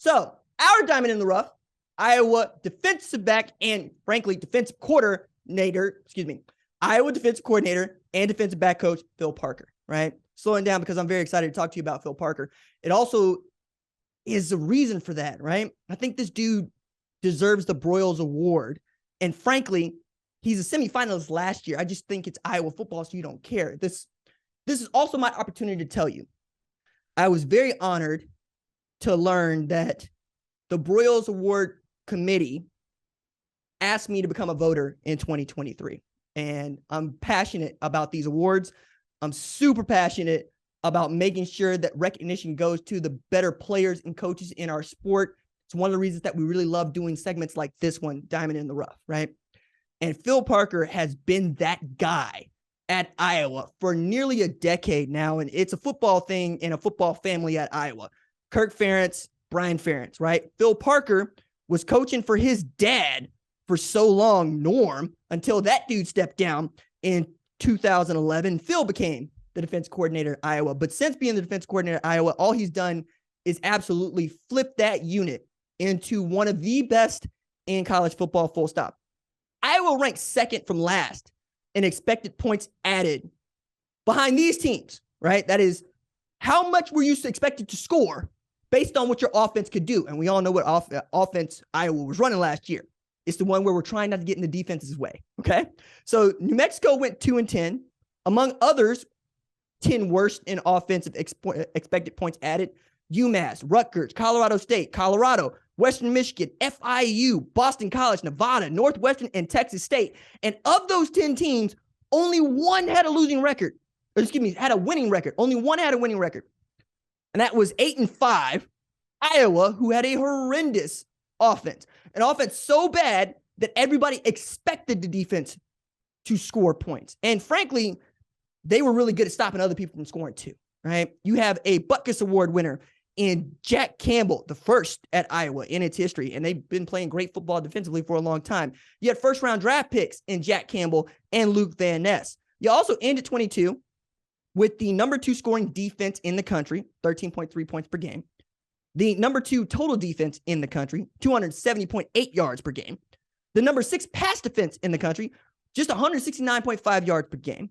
So our diamond in the rough, Iowa defensive back and frankly, Iowa defensive coordinator and defensive back coach, Phil Parker, right? Slowing down because I'm very excited to talk to you about Phil Parker. It also is a reason for that, right? I think this dude deserves the Broyles Award. And frankly, he's a semifinalist last year. I just think it's Iowa football, so you don't care. This is also my opportunity to tell you. I was very honored to learn that the Broyles Award committee asked me to become a voter in 2023. And I'm passionate about these awards. I'm super passionate about making sure that recognition goes to the better players and coaches in our sport. It's one of the reasons that we really love doing segments like this one, Diamond in the Rough, right? And Phil Parker has been that guy at Iowa for nearly a decade now. And it's a football thing in a football family at Iowa. Kirk Ferentz, Brian Ferentz, right? Phil Parker was coaching for his dad for so long, Norm, until that dude stepped down in 2011. Phil became the defense coordinator at Iowa. But since being the defense coordinator at Iowa, all he's done is absolutely flip that unit into one of the best in college football, full stop. Iowa ranked second from last in expected points added behind these teams, right? That is, how much were you expected to score based on what your offense could do? And we all know what offense Iowa was running last year. It's the one where we're trying not to get in the defense's way, okay? So New Mexico went 2-10. Among others, 10 worst in offensive expected points added. UMass, Rutgers, Colorado State, Colorado, Western Michigan, FIU, Boston College, Nevada, Northwestern, and Texas State. And of those 10 teams, only one had a losing record. Had a winning record. Only one had a winning record. And that was 8-5, Iowa, who had a horrendous offense. An offense so bad that everybody expected the defense to score points. And frankly, they were really good at stopping other people from scoring too, right? You have a Butkus Award winner in Jack Campbell, the first at Iowa in its history, and they've been playing great football defensively for a long time. You had first-round draft picks in Jack Campbell and Luke Van Ness. You also ended 22 with the number 2 scoring defense in the country, 13.3 points per game. The number 2 total defense in the country, 270.8 yards per game. The number 6 pass defense in the country, just 169.5 yards per game.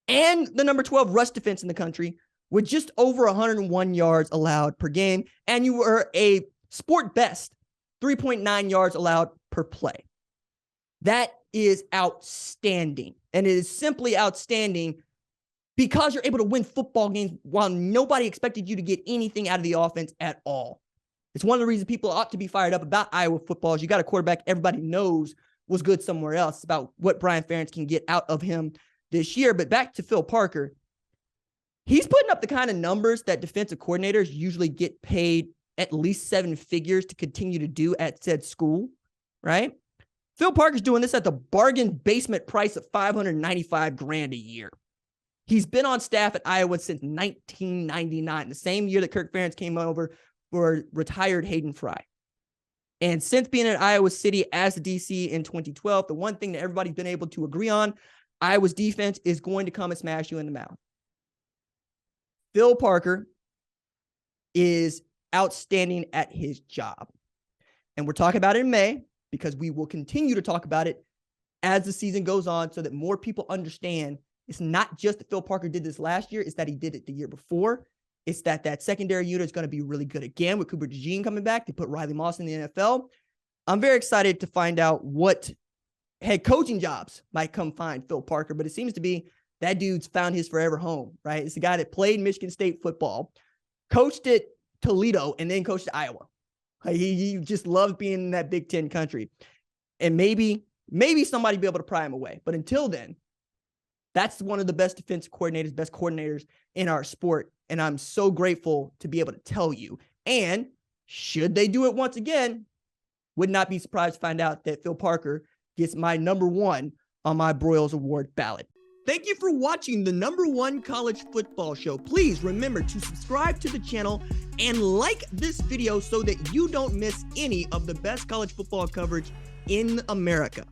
And the number 12 rush defense in the country with just over 101 yards allowed per game. And you were a sport best 3.9 yards allowed per play. That is outstanding. And it is simply outstanding because you're able to win football games while nobody expected you to get anything out of the offense at all. It's one of the reasons people ought to be fired up about Iowa football is you got a quarterback everybody knows was good somewhere else. It's about what Brian Ferentz can get out of him this year. But back to Phil Parker, he's putting up the kind of numbers that defensive coordinators usually get paid at least 7 figures to continue to do at said school, right? Phil Parker's doing this at the bargain basement price of $595,000 a year. He's been on staff at Iowa since 1999, the same year that Kirk Ferentz came over for retired Hayden Fry. And since being at Iowa City as the DC in 2012, the one thing that everybody's been able to agree on, Iowa's defense is going to come and smash you in the mouth. Phil Parker is outstanding at his job. And we're talking about it in May because we will continue to talk about it as the season goes on so that more people understand it's not just that Phil Parker did this last year, it's that he did it the year before. It's that secondary unit is going to be really good again with Cooper DeJean coming back. They put Riley Moss in the NFL. I'm very excited to find out what head coaching jobs might come find Phil Parker, but it seems to be that dude's found his forever home, right? It's the guy that played Michigan State football, coached at Toledo, and then coached at Iowa. He just loves being in that Big Ten country. And maybe somebody will be able to pry him away. But until then, that's one of the best defensive coordinators, best coordinators in our sport. And I'm so grateful to be able to tell you. And should they do it once again, would not be surprised to find out that Phil Parker gets my number 1 on my Broyles Award ballot. Thank you for watching the #1 college football show. Please remember to subscribe to the channel and like this video so that you don't miss any of the best college football coverage in America.